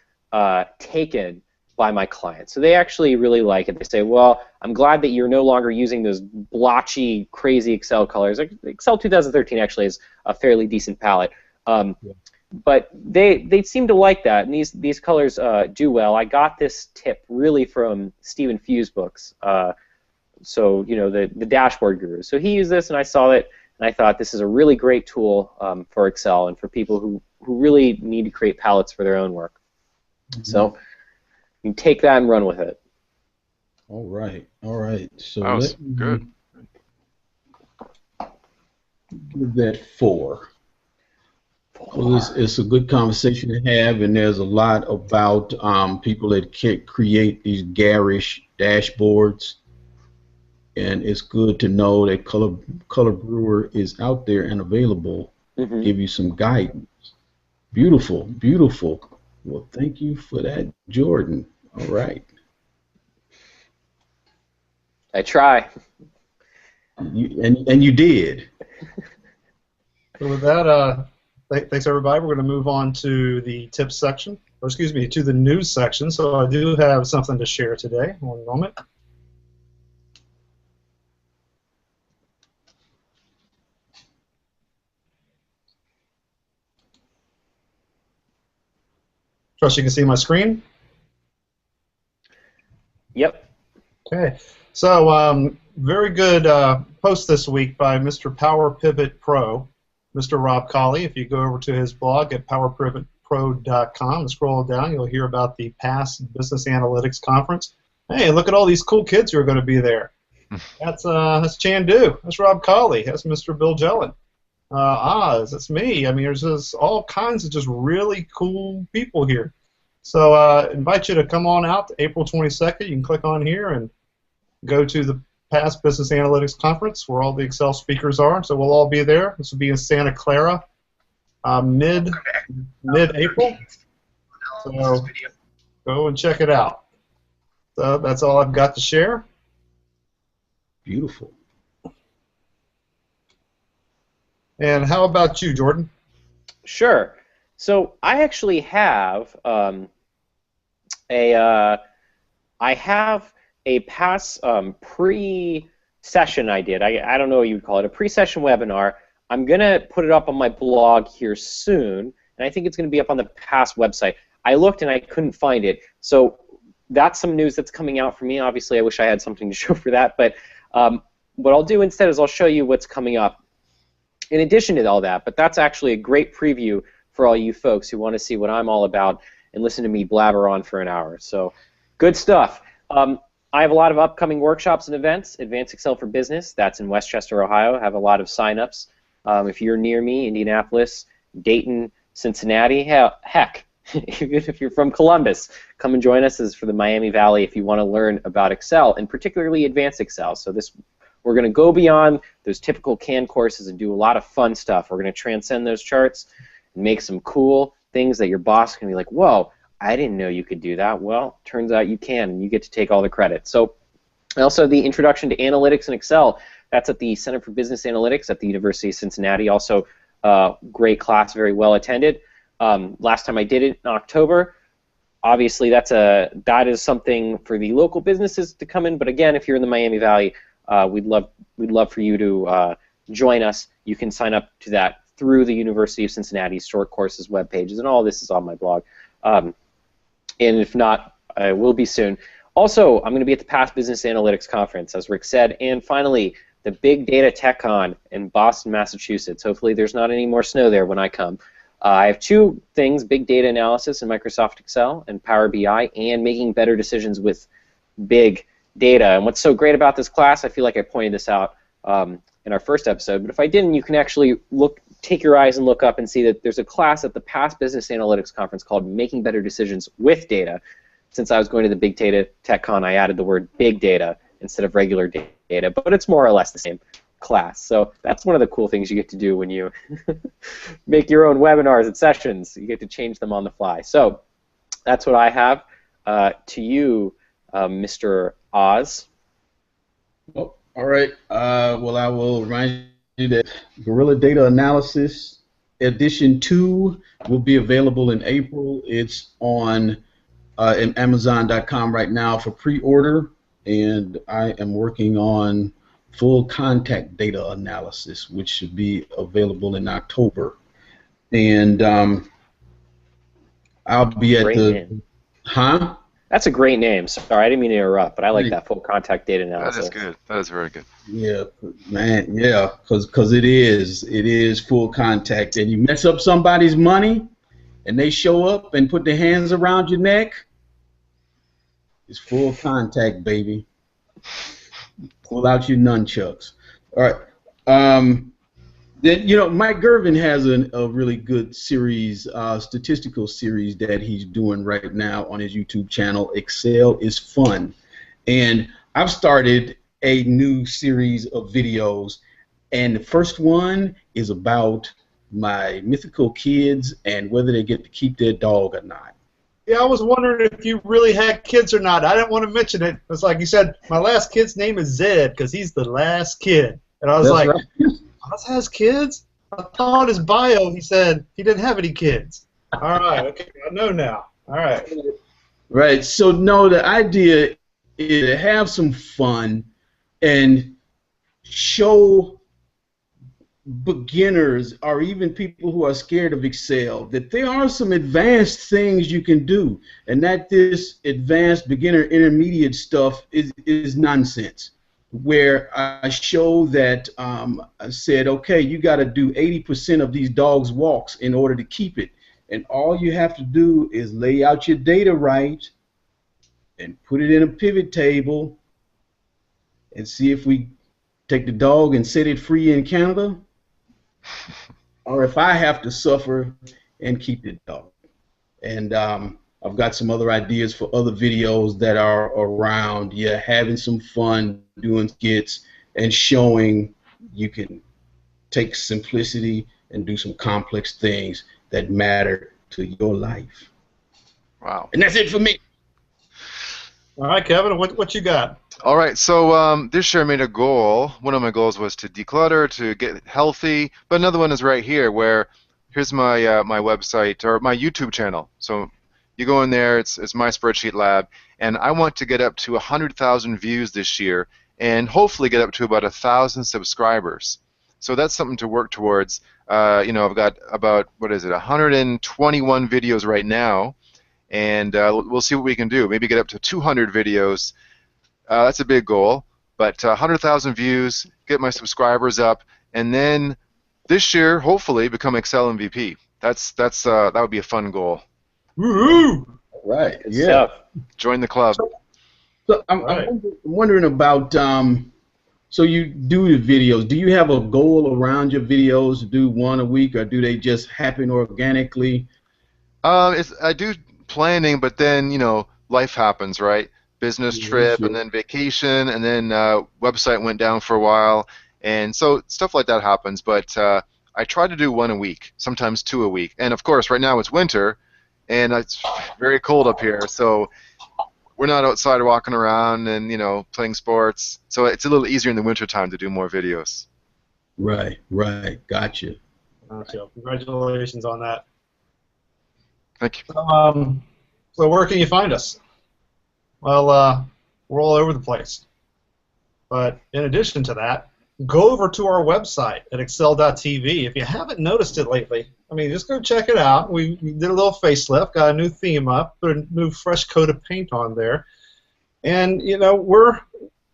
C: taken by my clients. So they actually really like it. They say, well, I'm glad that you're no longer using those blotchy, crazy Excel colors. Excel 2013 actually has a fairly decent palette. But they seem to like that, and these colors do well. I got this tip really from Stephen Few's books, so the Dashboard Guru. So he used this, and I saw it, and I thought this is a really great tool for Excel and for people who really need to create palettes for their own work. Mm-hmm. So you can take that and run with it.
B: All right, all right. So
D: that was good.
B: Give that 4. Well, it's a good conversation to have, and there's a lot about people that can't create these garish dashboards, and it's good to know that Color Brewer is out there and available to give you some guidance. Beautiful, beautiful. Well, thank you for that, Jordan. All right.
C: I try.
B: And you did.
A: So with that, thanks everybody. We're going to move on to the tips section, or excuse me, to the news section. So I do have something to share today. One moment. Trust you can see my screen.
C: Yep.
A: Okay. So very good post this week by Mr. Power Pivot Pro, Mr. Rob Colley. If you go over to his blog at powerpivotpro.com and scroll down, you'll hear about the past Business Analytics Conference. Hey, look at all these cool kids who are going to be there. That's Chandu. That's Rob Colley. That's Mr. Bill Jellin. Oz, that's me. I mean, there's just all kinds of just really cool people here. So invite you to come on out to April 22nd. You can click on here and go to the past Business Analytics Conference where all the Excel speakers are. So we'll all be there. This will be in Santa Clara mid-April. So go and check it out. So that's all I've got to share.
B: Beautiful.
A: And how about you, Jordan?
C: Sure. So I actually have a past pre-session I did. I don't know what you would call it, a pre-session webinar. I'm going to put it up on my blog here soon, and I think it's going to be up on the past website. I looked and I couldn't find it. So that's some news that's coming out for me. Obviously, I wish I had something to show for that, but what I'll do instead is I'll show you what's coming up in addition to all that, but that's actually a great preview for all you folks who want to see what I'm all about and listen to me blabber on for an hour. So good stuff. I have a lot of upcoming workshops and events. Advanced Excel for Business, that's in Westchester, Ohio. I have a lot of sign-ups. If you're near me, Indianapolis, Dayton, Cincinnati, heck, even if you're from Columbus, come and join us. This is for the Miami Valley if you want to learn about Excel, and particularly Advanced Excel. So we're going to go beyond those typical CAN courses and do a lot of fun stuff. We're going to transcend those charts and make some cool things that your boss can be like, whoa, I didn't know you could do that. Well, turns out you can, and you get to take all the credit. So also the Introduction to Analytics and Excel, that's at the Center for Business Analytics at the University of Cincinnati. Also great class, very well attended. Last time I did it in October. Obviously that is something for the local businesses to come in, but again, if you're in the Miami Valley, we'd love for you to join us. You can sign up to that through the University of Cincinnati's short courses web pages, and all this is on my blog. And if not, I will be soon. Also, I'm going to be at the Past Business Analytics Conference, as Rick said, and finally, the Big Data TechCon in Boston, Massachusetts. Hopefully there's not any more snow there when I come. I have two things, big data analysis in Microsoft Excel and Power BI, and making better decisions with big data. And what's so great about this class, I feel like I pointed this out in our first episode, but if I didn't, you can actually take your eyes and look up and see that there's a class at the Past Business Analytics Conference called Making Better Decisions with Data. Since I was going to the Big Data TechCon, I added the word big data instead of regular data, but it's more or less the same class. So that's one of the cool things you get to do when you make your own webinars and sessions. You get to change them on the fly. So that's what I have. To you, Mr. Oz.
B: Oh, all right. Well, I will remind you that Gorilla Data Analysis Edition 2 will be available in April. It's on Amazon.com right now for pre-order, and I am working on full contact data analysis, which should be available in October. And I'll be at the... Huh?
C: That's a great name. Sorry, I didn't mean to interrupt, but I like that full contact data analysis.
D: That is good. That is very good.
B: Yeah, man, yeah, because it is full contact, and you mess up somebody's money, and they show up and put their hands around your neck, it's full contact, baby. Pull out your nunchucks. All right. Then, Mike Gervin has a really good series, statistical series that he's doing right now on his YouTube channel. Excel is Fun. And I've started a new series of videos, and the first one is about my mythical kids and whether they get to keep their dog or not.
A: Yeah, I was wondering if you really had kids or not. I didn't want to mention it. It's like you said, my last kid's name is Zed because he's the last kid. And I was
B: That's
A: like,
B: right.
A: Oz has kids? I thought in his bio he said he didn't have any kids. All right, okay, I know now. All right.
B: Right, so no, the idea is to have some fun and show beginners or even people who are scared of Excel that there are some advanced things you can do, and that this advanced beginner intermediate stuff is nonsense. Where I show that I said, okay, you got to do 80% of these dogs' walks in order to keep it, and all you have to do is lay out your data right and put it in a pivot table and see if we take the dog and set it free in Canada, or if I have to suffer and keep the dog. And I've got some other ideas for other videos that are around, having some fun, doing skits, and showing you can take simplicity and do some complex things that matter to your life.
D: Wow.
B: And that's it for me.
A: All right, Kevin, what you got?
D: All right, so this year I made a goal. One of my goals was to declutter, to get healthy, but another one is right here, where here's my my website or my YouTube channel. So you go in there, it's mySpreadsheetLab, and I want to get up to 100,000 views this year, and hopefully get up to about 1,000 subscribers. So that's something to work towards. You know, I've got about 121 videos right now, and we'll see what we can do. Maybe get up to 200 videos. That's a big goal, but 100,000 views, get my subscribers up, and then this year, hopefully, become Excel MVP. That would be a fun goal.
A: Woohoo!
B: Right.
C: Good
B: Yeah.
C: stuff.
D: Join the club.
B: So I'm wondering about. So you do the videos. Do you have a goal around your videos to do one a week, or do they just happen organically?
D: I do planning, but then life happens, right? Business trip,
B: Sure.
D: and then vacation, and then website went down for a while, and so stuff like that happens. But I try to do one a week, sometimes two a week. And of course, right now it's winter, and it's very cold up here, so we're not outside walking around and playing sports. So it's a little easier in the wintertime to do more videos.
B: Right. Gotcha.
A: Congratulations on that.
D: Thank you.
A: So where can you find us? Well, we're all over the place. But in addition to that, go over to our website at excel.tv. If you haven't noticed it lately, I mean, just go check it out. We did a little facelift, got a new theme up, put a new fresh coat of paint on there, and we're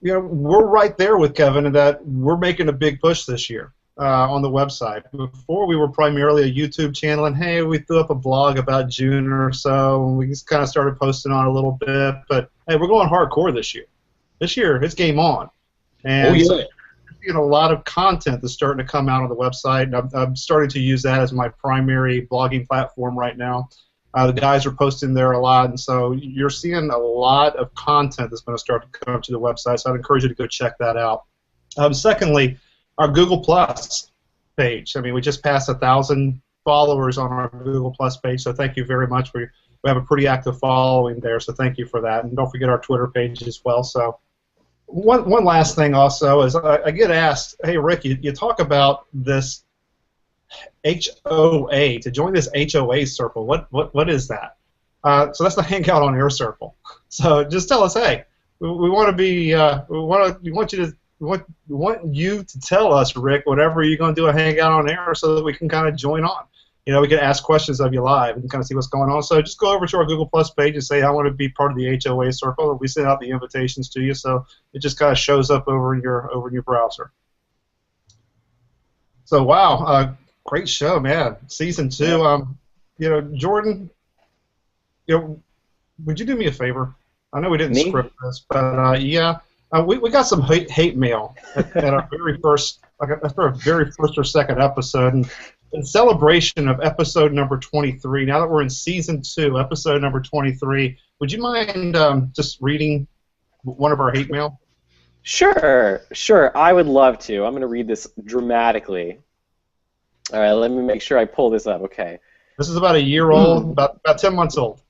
A: right there with Kevin in that we're making a big push this year on the website. Before we were primarily a YouTube channel, and hey, we threw up a blog about June or so, and we just kind of started posting on a little bit. But hey, we're going hardcore this year. This year, it's game on. And so a lot of content that's starting to come out on the website, and I'm starting to use that as my primary blogging platform right now. The guys are posting there a lot, and so you're seeing a lot of content that's going to start to come to the website, so I'd encourage you to go check that out. Secondly, our Google Plus page. I mean, we just passed 1,000 followers on our Google Plus page, so thank you very much. We have a pretty active following there, so thank you for that. And don't forget our Twitter page as well. So one last thing also is I get asked, hey, Rick, you talk about this HOA, to join this HOA circle. What is that? So that's the Hangout on Air circle. So just tell us, hey, we want to be, we want you to tell us, Rick, whatever you're going to do a Hangout on Air, so that we can kind of join on. We can ask questions of you live and kind of see what's going on. So just go over to our Google Plus page and say, I want to be part of the HOA circle. And we send out the invitations to you, so it just kind of shows up over in your browser. So wow, great show, man. Season 2. Jordan, would you do me a favor? I know we didn't script this, but yeah, we got some hate mail at our very first, after our very first or second episode, and in celebration of episode number 23, now that we're in season 2, episode number 23, would you mind just reading one of our hate mail?
C: Sure. I would love to. I'm going to read this dramatically. All right, let me make sure I pull this up. Okay.
A: This is about a year old, about 10 months old.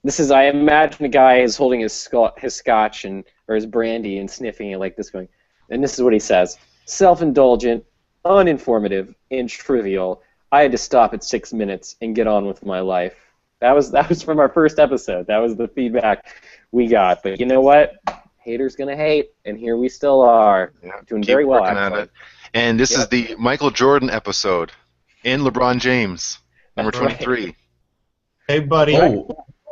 C: This is, I imagine a guy is holding his scotch or his brandy and sniffing it like this, going, and this is what he says: self-indulgent, uninformative, and trivial. I had to stop at 6 minutes and get on with my life. That was from our first episode. That was the feedback we got. But you know what? Haters gonna hate, and here we still are, doing very well.
D: Working at it. And this is the Michael Jordan episode and LeBron James, number
C: That's right.
D: 23.
A: Hey, buddy,
B: Oh,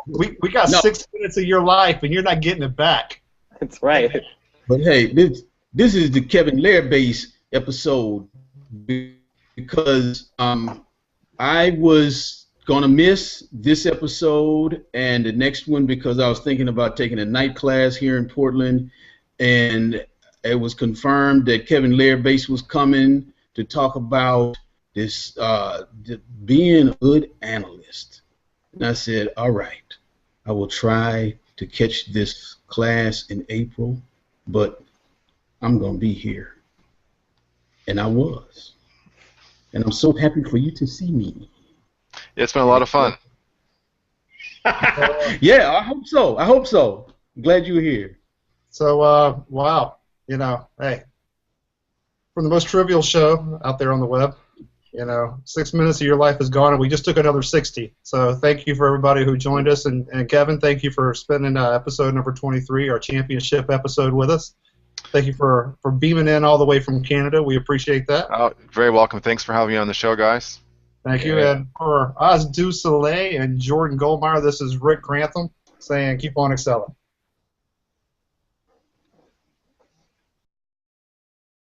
A: we got
B: No.
A: 6 minutes of your life, and you're not getting it back.
C: That's right.
B: but hey, this is the Kevin Lehrbass episode because I was gonna miss this episode and the next one because I was thinking about taking a night class here in Portland, and it was confirmed that Kevin Lehrbass was coming to talk about this being a good analyst. And I said, all right, I will try to catch this class in April, but I'm going to be here. And I was. And I'm so happy for you to see me.
D: It's been a lot of fun.
B: Yeah, I hope so. I hope so. Glad you were here.
A: So, wow, hey, from the most trivial show out there on the web, 6 minutes of your life is gone, and we just took another 60. So thank you for everybody who joined us, and Kevin, thank you for spending episode number 23, our championship episode, with us. Thank you for beaming in all the way from Canada. We appreciate that.
D: Oh, very welcome. Thanks for having me on the show, guys.
A: Thank you. And for Soleil and Jordan Goldmeier, this is Rick Grantham saying keep on excelling.